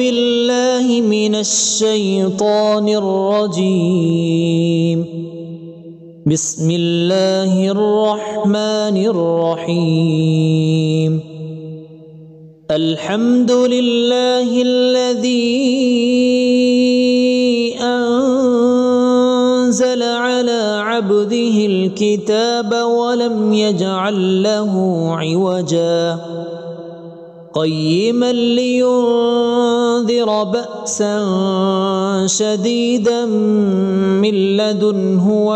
بالله من الشيطان الرجيم. بسم الله الرحمن الرحيم. الحمد لله الذي أنزل على عبده الكتاب ولم يجعل له عوجا قيما لينذر بأسا شديدا من لدنه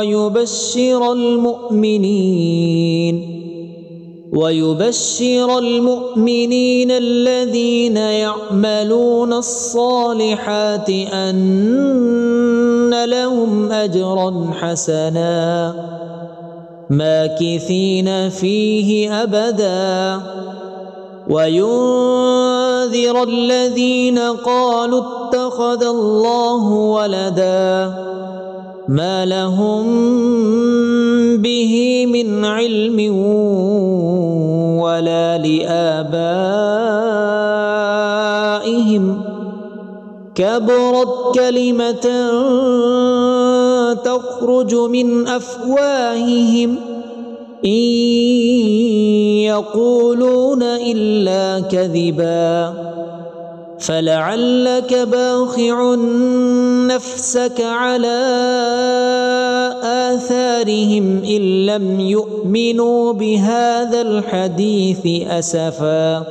ويبشر المؤمنين الذين يعملون الصالحات أن لهم أجرا حسنا ماكثين فيه أبدا وينذر الذين قالوا اتخذ الله ولدا ما لهم به من علم ولا لآبائهم كبرت كلمة تخرج من أفواههم إن يقولون إلا كذبا فلعلك باخع نفسك على آثارهم إن لم يؤمنوا بهذا الحديث أسفا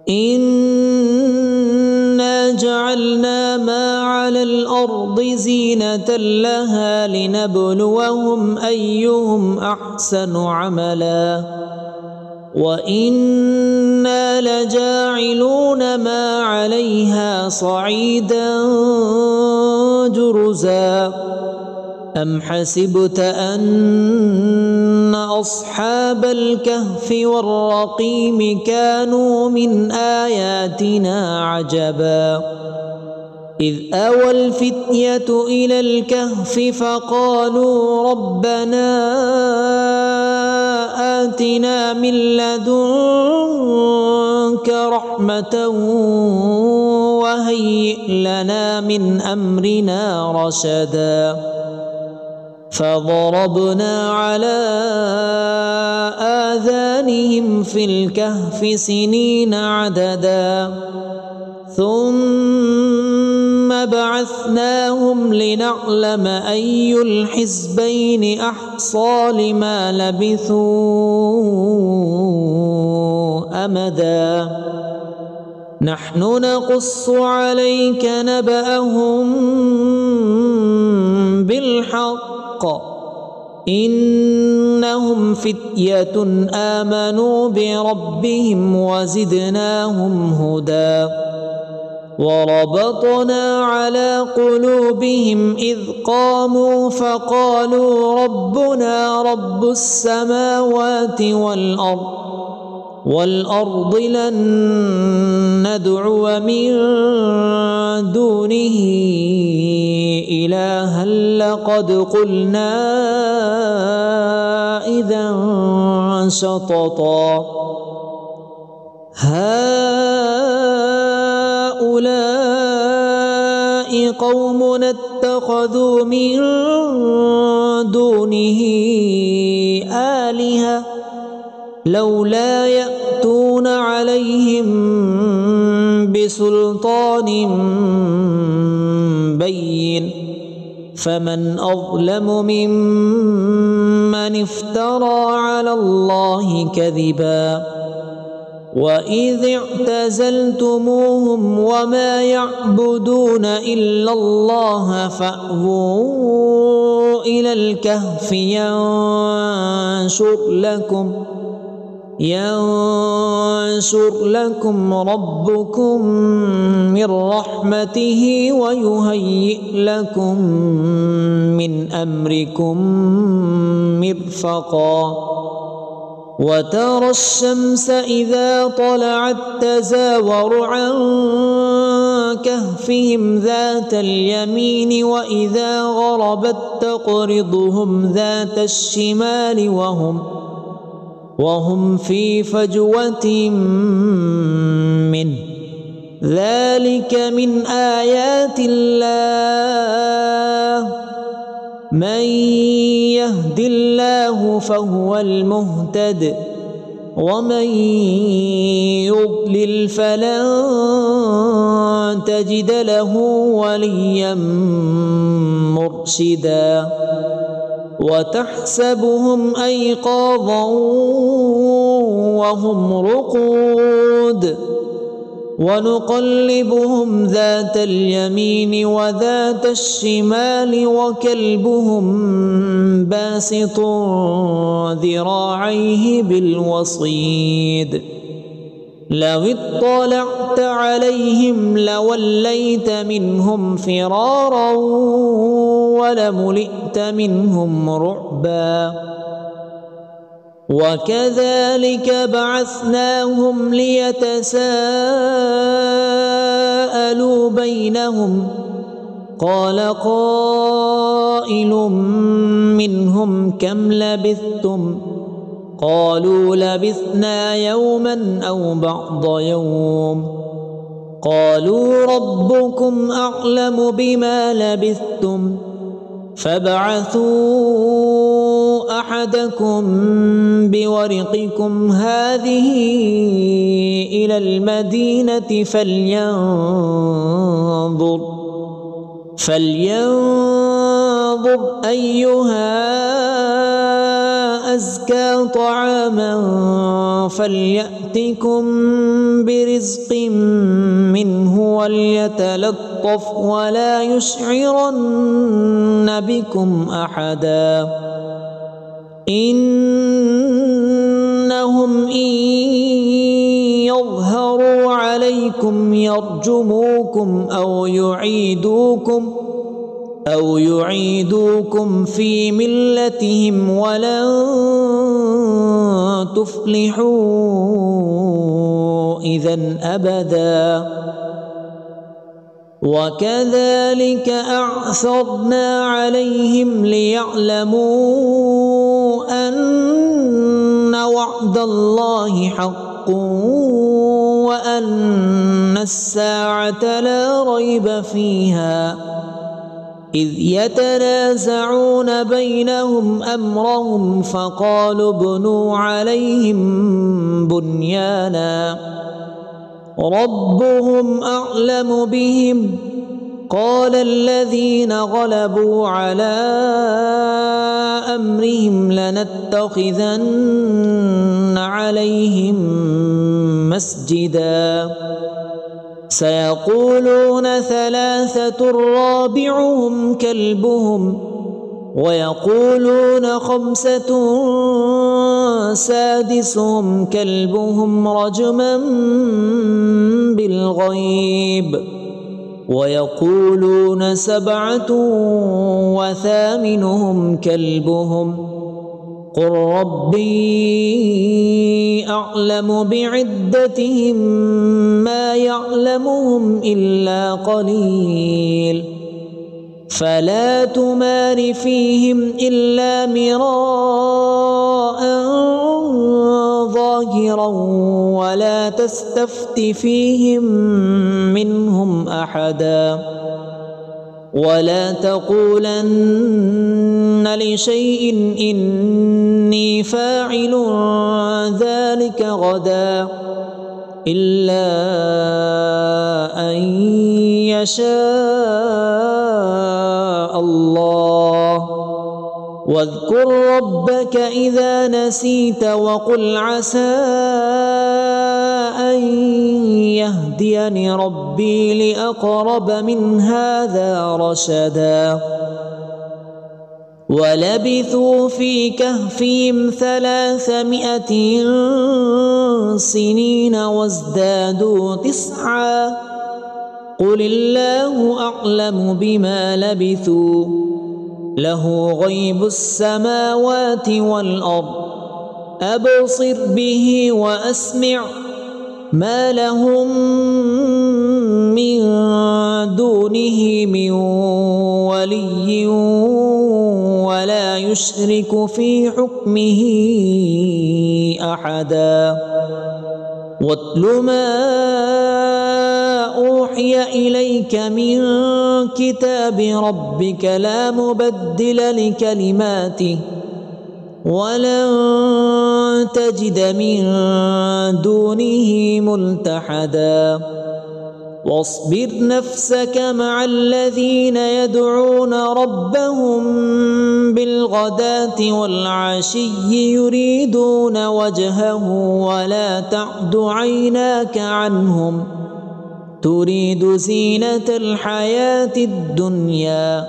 إنا جعلنا ما على الأرض زينة لها لنبلوهم أيهم أحسن عملا وإنا لجاعلون ما عليها صعيدا جرزا أم حسبت أن أصحاب الكهف والرقيم كانوا من آياتنا عجبا إذ أوى الفتية إلى الكهف فقالوا ربنا آتنا من لدنك رحمة وهيئ لنا من أمرنا رشدا فضربنا على آذانهم في الكهف سنين عددا ثم بعثناهم لنعلم أي الحزبين أحصى لما لبثوا أمدا نحن نقص عليك نبأهم بالحق إنهم فتية آمنوا بربهم وزدناهم هدى وربطنا على قلوبهم إذ قاموا فقالوا ربنا رب السماوات والأرض لن ندعو من دونه إلها لقد قلنا إذا شططا هؤلاء قومنا اتخذوا من دونه آلهة لولا يأتون عليهم بسلطان بين فمن أظلم ممن افترى على الله كذبا وإذ اعتزلتموهم وما يعبدون إلا الله فأووا إلى الكهف ينشر لكم ربكم من رحمته ويهيئ لكم من أمركم مرفقا وترى الشمس إذا طلعت تزاور عن كهفهم ذات اليمين وإذا غربت تقرضهم ذات الشمال وهم في فجوة منه ذلك من آيات الله من يهد الله فهو المهتد ومن يضلل فلن تجد له وليا مرشدا وتحسبهم أيقاظا وهم رقود ونقلبهم ذات اليمين وذات الشمال وكلبهم باسط ذراعيه بالوصيد لو اطلعت عليهم لوليت منهم فرارا ولملئت منهم رعبا وكذلك بعثناهم ليتساءلوا بينهم قال قائل منهم كم لبثتم قالوا لبثنا يوما أو بعض يوم قالوا ربكم أعلم بما لبثتم فابعثوا أحدكم بورقكم هذه إلى المدينة فلينظر أيها أزكى طعاما فليأتكم برزق منه وليتلطف ولا يشعرن بكم أحدا إنهم إن يظهروا عليكم يرجموكم أو يعيدوكم في ملتهم ولن تفلحوا إذن أبدا وكذلك أعثرنا عليهم ليعلموا أن وعد الله حق وأن الساعة لا ريب فيها إذ يتنازعون بينهم أمرهم فقالوا ابنوا عليهم بنيانا ربهم أعلم بهم قال الذين غلبوا على أمرهم لنتخذن عليهم مسجدا سيقولون ثلاثة رابعهم كلبهم ويقولون خمسة سادسهم كلبهم رجما بالغيب ويقولون سبعة وثامنهم كلبهم قل ربي أعلم بعدتهم ما يعلمهم إلا قليل فلا تمار فيهم إلا مراء ظاهرا ولا تستفت فيهم منهم أحدا ولا تقولن لشيء إني فاعل ذلك غدا إلا أن يشاء الله واذكر ربك إذا نسيت وقل عسى أن يهديني ربي لأقرب من هذا رشدا ولبثوا في كهفهم 300 سنين وازدادوا 9 قل الله أعلم بما لبثوا له غيب السماوات والأرض أبصر به وأسمع ما لهم من دونه من ولي ولا يشرك في حكمه أحدا واتل ما أوحي إليك من كتاب ربك لا مبدل لكلماته ولن تجد من دونه ملتحدا واصبر نفسك مع الذين يدعون ربهم بالغداة والعشي يريدون وجهه ولا تعد عيناك عنهم تريد زينة الحياة الدنيا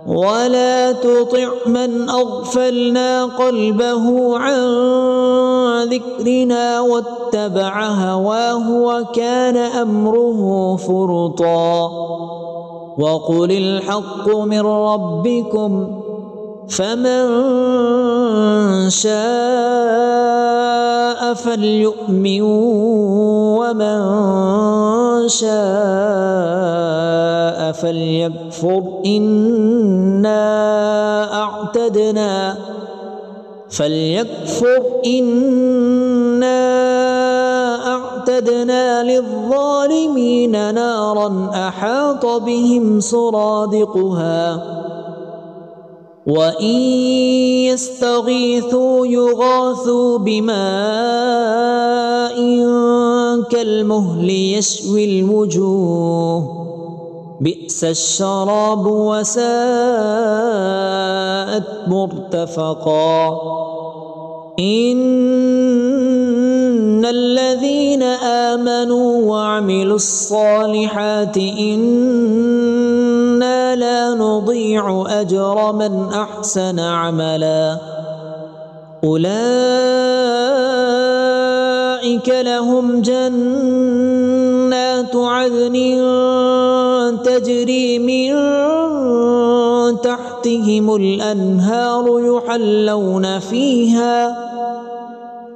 ولا تطع من أغفلنا قلبه عن ذكرنا واتبع هواه وكان أمره فرطا وقل الحق من ربكم فمن شاء فليؤمن ومن شاء فليكفر إنا أعتدنا للظالمين نارا أحاط بهم سرادقها وإن يستغيثوا يغاثوا بماء كالمهل يشوي الوجوه بئس الشراب وساءت مرتفقا إن الذين آمنوا وعملوا الصالحات إنا لا نضيع أجر من أحسن عملا أولئك لهم جنات عدن تجري من تحتهم الأنهار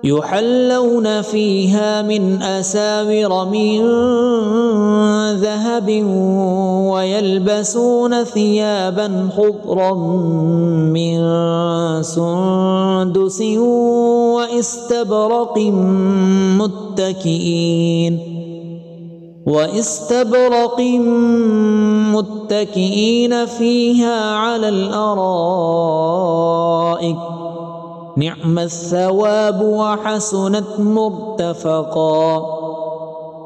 يحلون فيها من أساور من ذهب ويلبسون ثيابا خضرا من سندس واستبرق متكئين فيها على الأرائك نعم الثواب وحسنت مرتفقا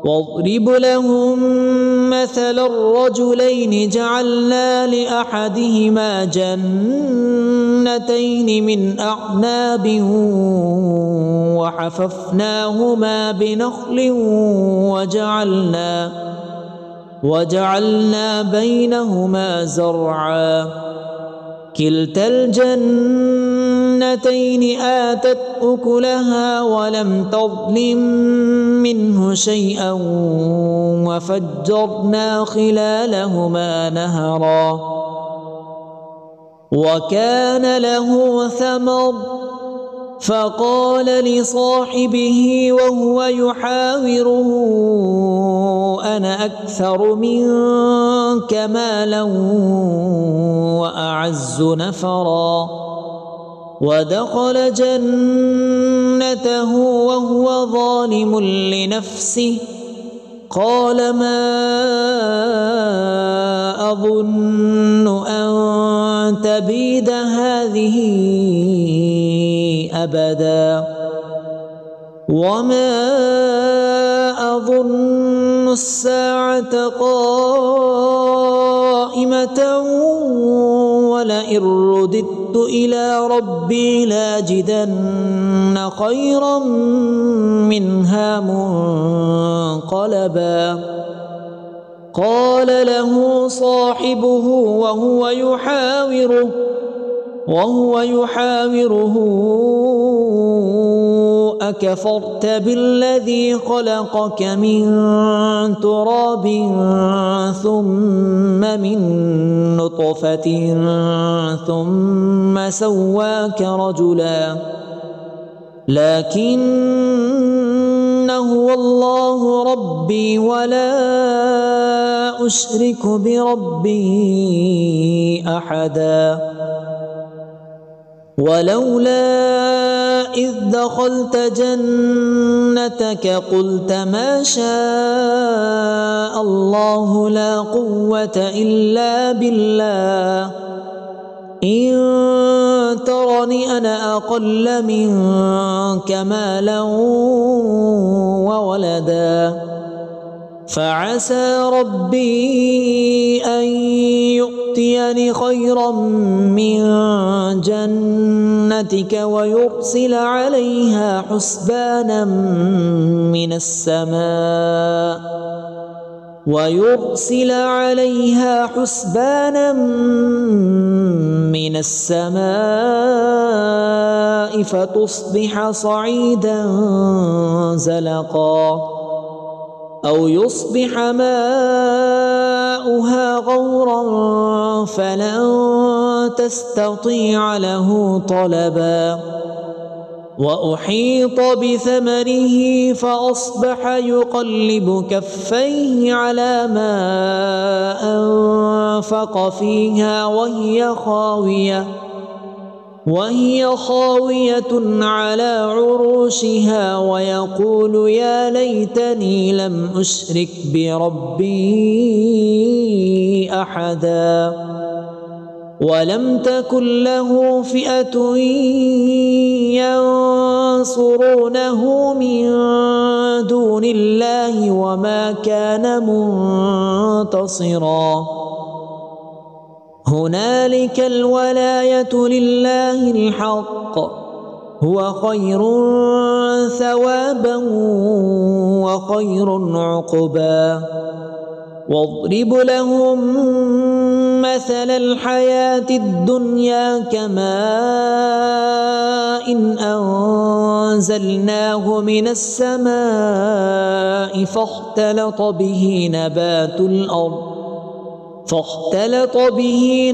واضرب لهم مثل الرجلين جعلنا لأحدهما جنتين من أعناب وحففناهما بنخل وجعلنا بينهما زرعا كلتا الجنتين آتت أكلها ولم تظلم منه شيئا وفجرنا خلالهما نهرا وكان له ثمر فقال لصاحبه وهو يحاوره أنا أكثر منك مالا وأعز نفرا ودخل جنته وهو ظالم لنفسه قال ما أظن أن تبيد هذه أبدا وما أظن الساعة قائمة ولئن رددت إلى ربي لاجدن خيرا منها منقلبا قال له صاحبه وهو يحاوره أكفرت بالذي خلقك من تراب ثم من نطفة ثم سواك رجلا لكن هو الله ربي ولا أشرك بربي أحدا ولولا إذ دخلت جنتك قلت ما شاء الله لا قوة إلا بالله إن ترني أنا أقل منك مالا وولدا فعسى ربي أن يؤتيني خيرا من جنتك ويرسل عليها حسبانا من السماء فتصبح صعيدا زلقا أو يصبح ماؤها غورا فلن تستطيع له طلبا وأحيط بثمره فأصبح يقلب كفيه على ما أنفق فيها وهي خاوية على عروشها ويقول يا ليتني لم أشرك بربي أحدا ولم تكن له فئة ينصرونه من دون الله وما كان منتصرا هنالك الولاية لله الحق هو خير ثوابا وخير عقبا واضرب لهم مثل الحياة الدنيا كماء أنزلناه من السماء فاختلط به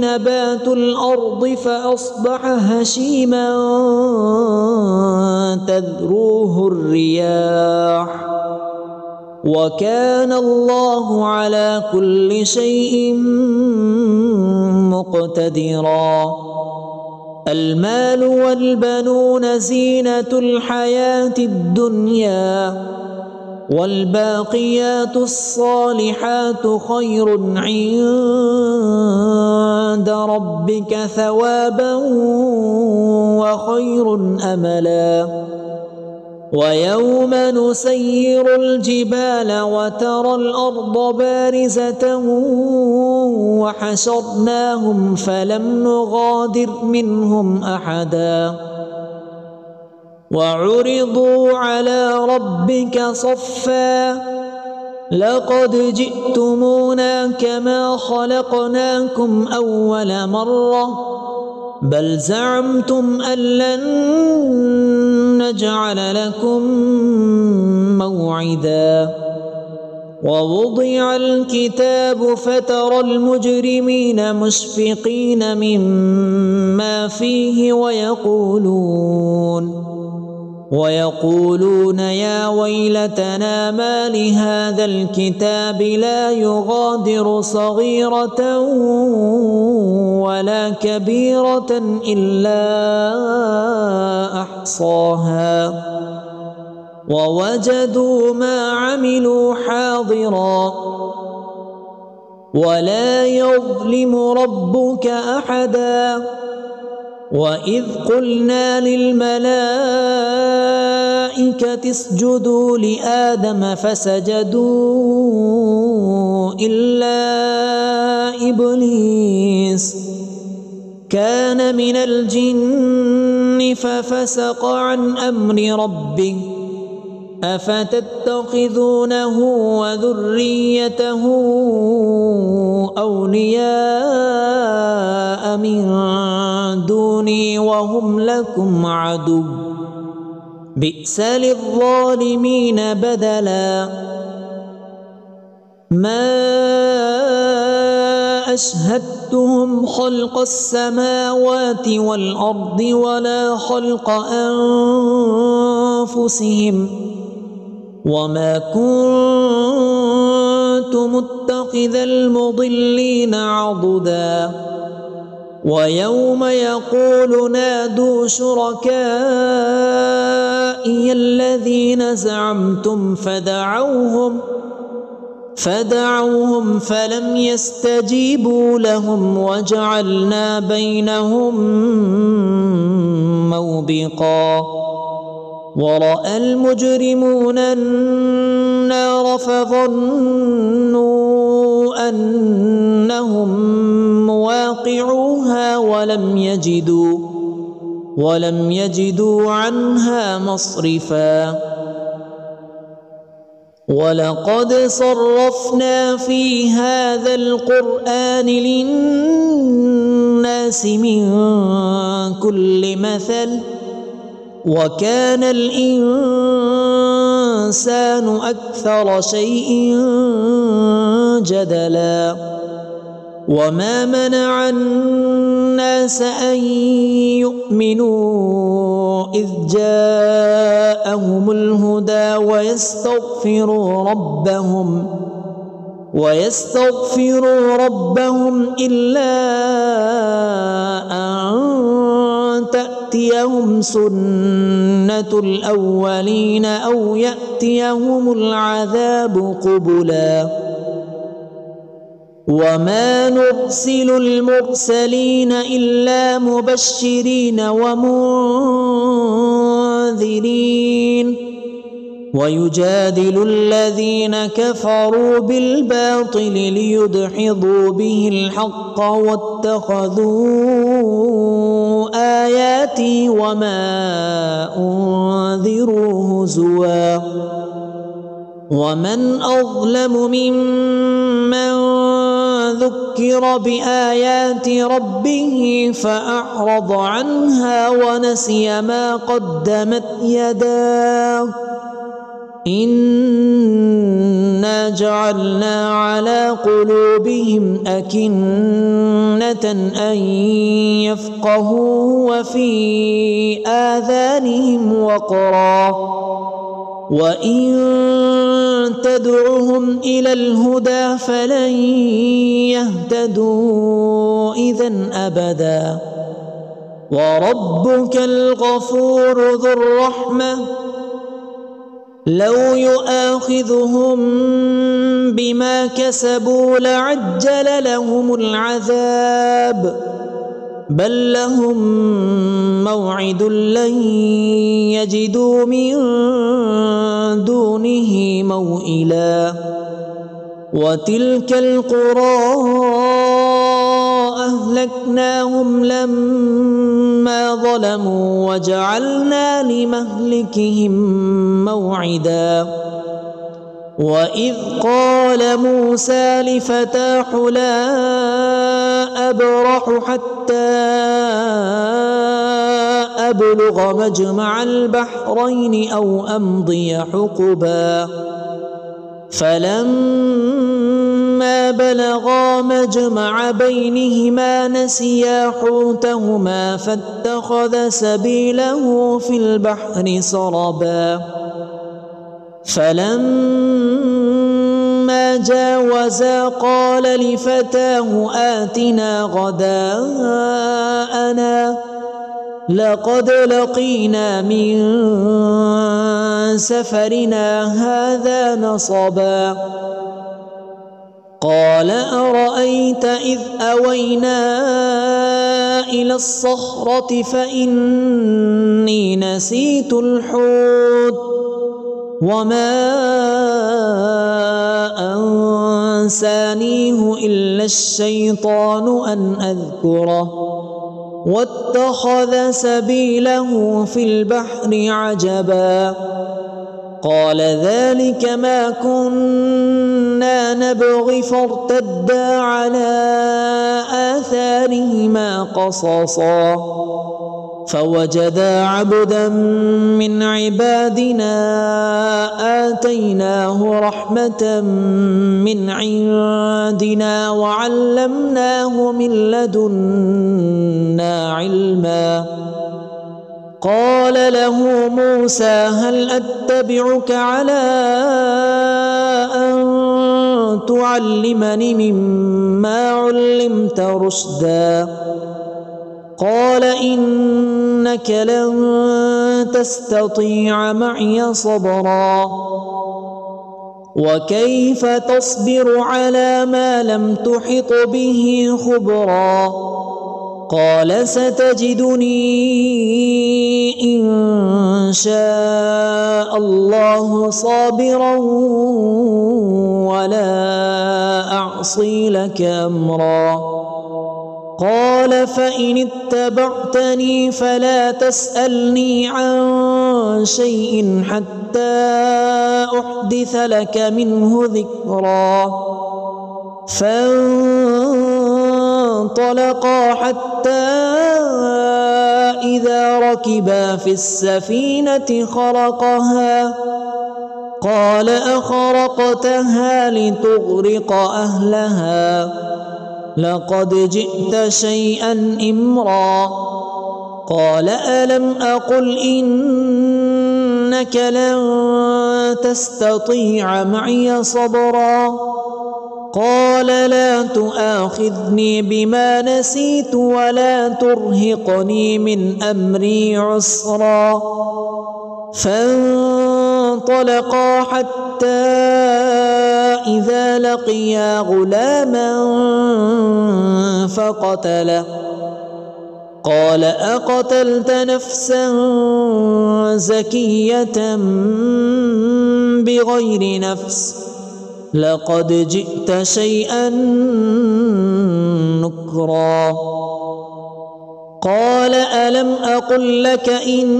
نبات الأرض فأصبح هشيما تذروه الرياح وكان الله على كل شيء مقتدرا المال والبنون زينة الحياة الدنيا والباقيات الصالحات خير عند ربك ثوابا وخير أملا ويوم نسير الجبال وترى الأرض بارزة وحشرناهم فلم نغادر منهم أحدا وعرضوا على ربك صفا لقد جئتمونا كما خلقناكم أول مرة بل زعمتم أن لن نجعل لكم موعدا ووضع الكتاب فترى المجرمين مشفقين مما فيه ويقولون يا ويلتنا ما لهذا الكتاب لا يغادر صغيرة ولا كبيرة إلا أحصاها ووجدوا ما عملوا حاضرا ولا يظلم ربك أحدا وإذ قلنا للملائكة اسجدوا لآدم فسجدوا إلا إبليس كان من الجن ففسق عن أمر ربه أفتتخذونه وذريته أولياء من دوني وهم لكم عدو بئس للظالمين بدلا ما أشهدتهم خلق السماوات والأرض ولا خلق أنفسهم وما كنت متخذ المضلين عضدا ويوم يقول نادوا شركائي الذين زعمتم فدعوهم فلم يستجيبوا لهم وجعلنا بينهم موبقا ورأى المجرمون النار فظنوا أنهم مواقعوها ولم يجدوا عنها مصرفا ولقد صرفنا في هذا القرآن للناس من كل مثل وكان الإنسان أكثر شيء جدلا وما منع الناس أن يؤمنوا إذ جاءهم الهدى ويستغفروا ربهم إلا أن تأتيهم سنة الأولين أو يأتيهم العذاب قبلا وما نرسل المرسلين إلا مبشرين ومنذرين ويجادل الذين كفروا بالباطل ليدحضوا به الحق واتخذوا آياتي وما أنذروا هزوا ومن أظلم ممن ذكر بآيات ربه فأعرض عنها ونسي ما قدمت يداه إنا جعلنا على قلوبهم أكنة أن يفقهوا وفي آذانهم وقرا وإن تدعهم إلى الهدى فلن يهتدوا إذن أبدا وربك الغفور ذو الرحمة لو يؤاخذهم بما كسبوا لعجل لهم العذاب بل لهم موعد لن يجدوا من دونه موئلا وتلك القرى أهلكناهم لما ظلموا وجعلنا لمهلكهم موعدا وإذ قال موسى لفتاه لا أبرح حتى أبلغ مجمع البحرين أو أمضي حقبا فلما بلغا مجمع بينهما نسيا حوتهما فاتخذ سبيله في البحر سربا فلما جاوزا قال لفتاه آتنا غداءنا لقد لقينا من سفرنا هذا نصبا قال أرأيت إذ أوينا إلى الصخرة فإني نسيت الحوت وما أنسانيه إلا الشيطان أن أذكره واتخذ سبيله في البحر عجبا قال ذلك ما كنا نبغي فارتدا على آثارهما قصصا فوجدا عبدا من عبادنا آتيناه رحمة من عندنا وعلمناه من لدنا علما قال له موسى هل أتبعك على أن تعلمني مما علمت رشدا قال إنك لن تستطيع معي صبرا وكيف تصبر على ما لم تحط به خبرا قال ستجدني إن شاء الله صابرا ولا أعصي لك أمرا قال فإن اتبعتني فلا تسألني عن شيء حتى أحدث لك منه ذكرا فانطلقا حتى إذا ركبا في السفينة خرقها قال أخرقتها لتغرق أهلها لقد جئت شيئا إمرا قال ألم أقل إنك لن تستطيع معي صبرا قال لا تؤاخذني بما نسيت ولا ترهقني من أمري عسرا فانطلقا حتى إذا لقيا غلاما فقتله قال أقتلت نفسا زكية بغير نفس لقد جئت شيئا نكرا قال ألم أقل لك إنك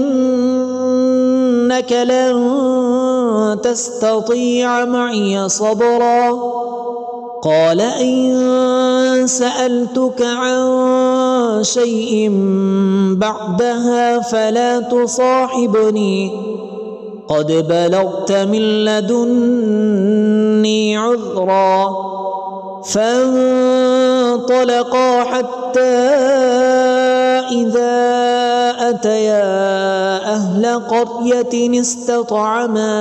لن تستطيع معي صبرا قال إن سألتك عن شيء بعدها فلا تصاحبني قد بلغت من لدني عذرا فانطلقا حتى إذا أتيا أهل قرية استطعما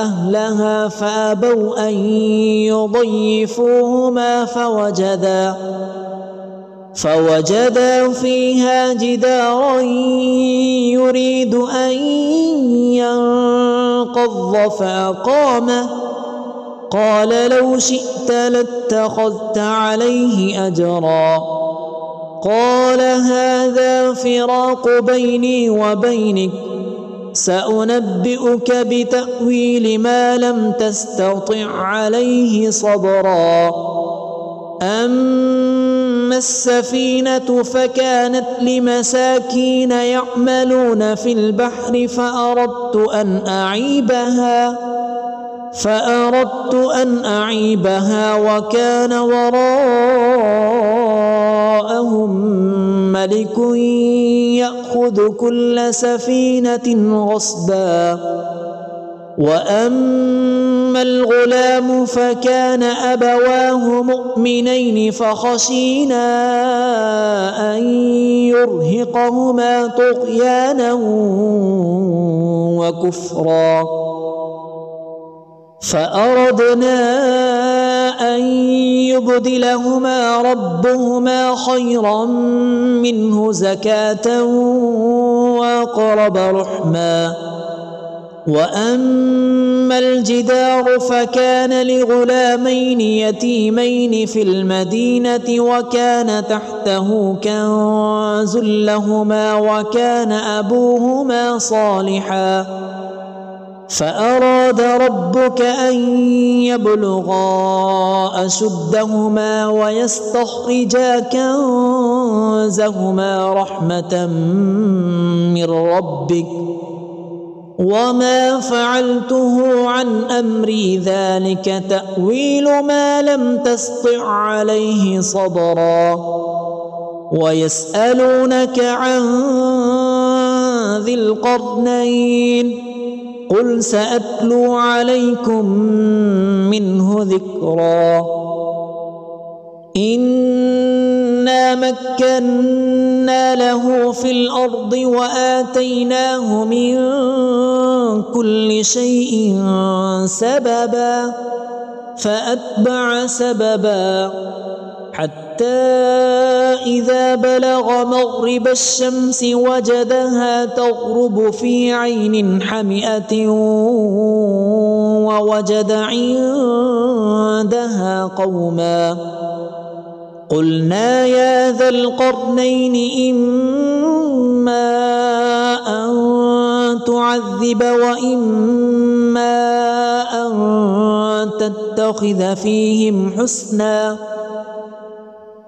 أهلها فأبوا أن يضيفوهما فوجدا فيها جدارا يريد أن ينقض فأقامه قال لو شئت لاتخذت عليه أجرا قال هذا فراق بيني وبينك سأنبئك بتأويل ما لم تستطع عليه صبرا أما السفينة فكانت لمساكين يعملون في البحر فأردت أن أعيبها وكان وراءهم ملك يأخذ كل سفينة غصبا وأما الغلام فكان أبواه مؤمنين فخشينا أن يرهقهما طغيانا وكفرا فأردنا أن يبدلهما ربهما خيرا منه زكاة وأقرب رحما وأما الجدار فكان لغلامين يتيمين في المدينة وكان تحته كنز لهما وكان أبوهما صالحا فأراد ربك أن يبلغا أشدهما ويستخرجا كنزهما رحمة من ربك وما فعلته عن أمري ذلك تأويل ما لم تسطع عليه صبرا ويسألونك عن ذي القرنين قل سأتلو عليكم منه ذكرا إنا مكنا له في الأرض وآتيناه من كل شيء سببا فأتبع سببا حتى إذا بلغ مغرب الشمس وجدها تغرب في عين حمئة ووجد عندها قوما قلنا يا ذا القرنين إما أن تعذب وإما أن تتخذ فيهم حسنا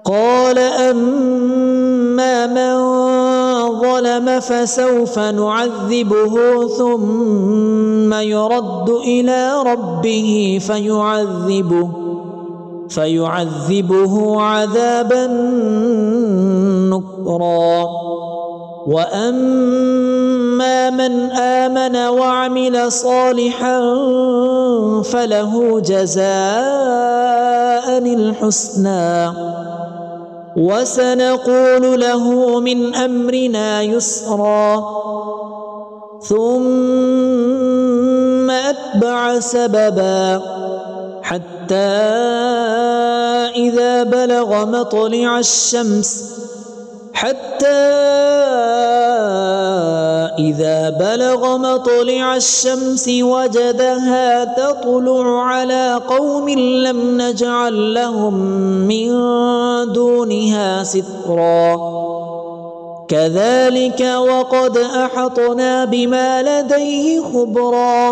قال أما من ظلم فسوف نعذبه ثم يرد إلى ربه فيعذبه عذابا نكرا وأما من آمن وعمل صالحا فله جزاء الحسنى وسنقول له من أمرنا يسرا ثم أتبع سببا حتى إذا بلغ مطلع الشمس وجدها تطلع على قوم لم نجعل لهم من دونها سترا كذلك وقد أحطنا بما لديه خبرا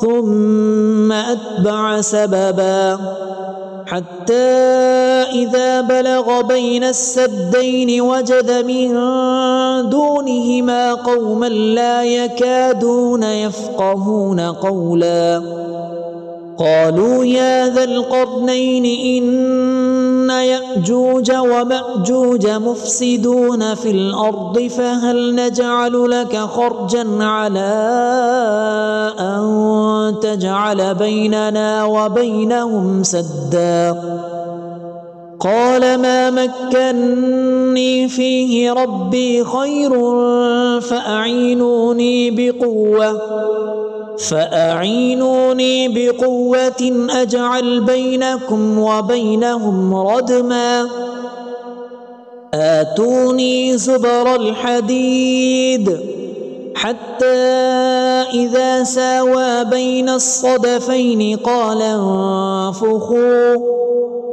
ثم أتبع سببا حتى إذا بلغ بين السدين وجد من دونهما قوما لا يكادون يفقهون قولا قالوا يا ذا القرنين إن يأجوج ومأجوج مفسدون في الأرض فهل نجعل لك خرجا على أن تجعل بيننا وبينهم سدا قال ما مكني فيه ربي خير فأعينوني بقوة أجعل بينكم وبينهم ردما آتوني زبر الحديد حتى إذا ساوى بين الصدفين قال انفخوا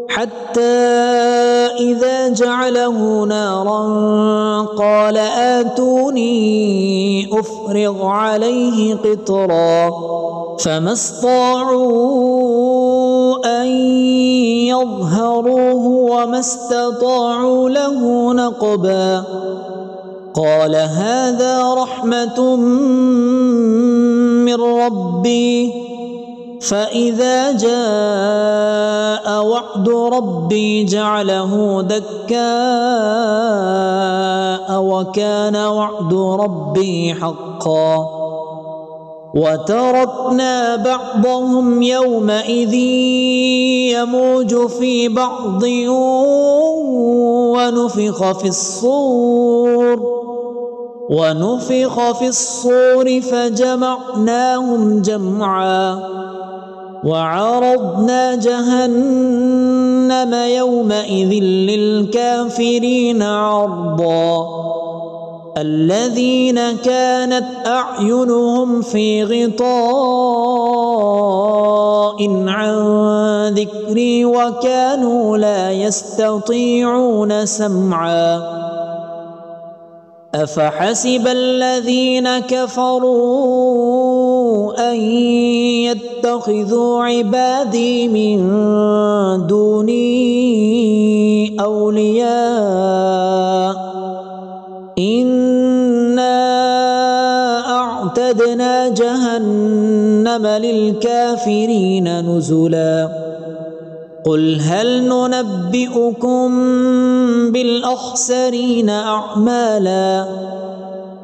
حتى إذا جعله نارا قال آتوني أفرغ عليه قطرا فما استطاعوا أن يظهروه وما استطاعوا له نقبا قال هذا رحمة من ربي فإذا جاء وعد ربي جعله دكاء وكان وعد ربي حقا وتركنا بعضهم يومئذ يموج في بعض ونفخ في الصور فجمعناهم جمعا وعرضنا جهنم يومئذ للكافرين عرضا الذين كانت أعينهم في غطاء عن ذكري وكانوا لا يستطيعون سمعا أفحسب الذين كفروا أن يتخذوا عبادي من دوني أولياء إنا أعتدنا جهنم للكافرين نزلا قل هل ننبئكم بالأخسرين أعمالا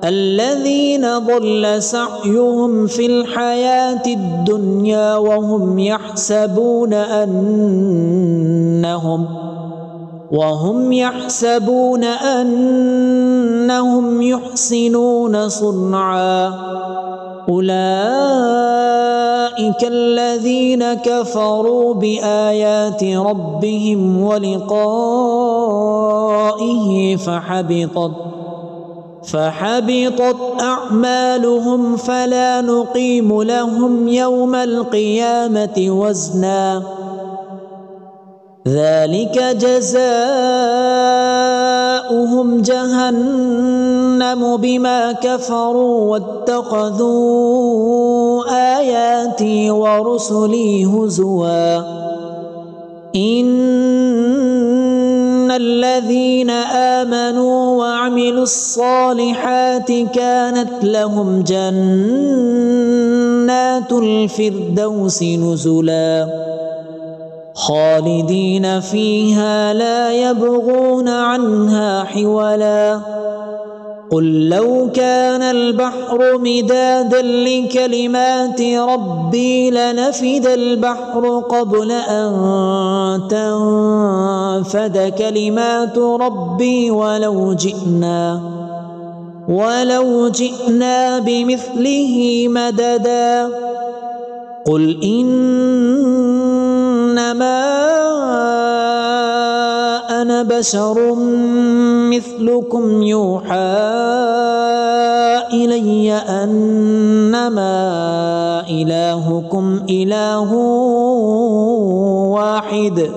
الذين ضل سعيهم في الحياة الدنيا وهم يحسبون أنهم يحسنون صنعا أولئك الذين كفروا بآيات ربهم ولقائه فحبطت أعمالهم فلا نقيم لهم يوم القيامة وزنا ذلك جزاؤهم جهنم بما كفروا واتخذوا آياتي ورسلي هزوا إن الذين آمنوا وعملوا الصالحات كانت لهم جنات الفردوس نزلا خالدين فيها لا يبغون عنها حولا قل لو كان البحر مدادا لكلمات ربي لنفد البحر قبل أن تنفد كلمات ربي ولو جئنا بمثله مددا قل إنما أنا بشر مثلكم يوحى إلي أنما إلهكم إله واحد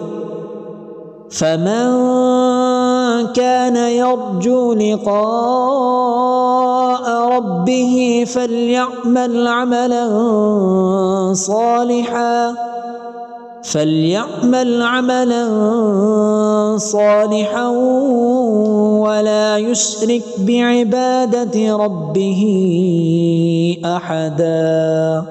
فمن كان يرجو لقاء ربه فليعمل عملا صالحا ولا يشرك بعبادة ربه أحدا.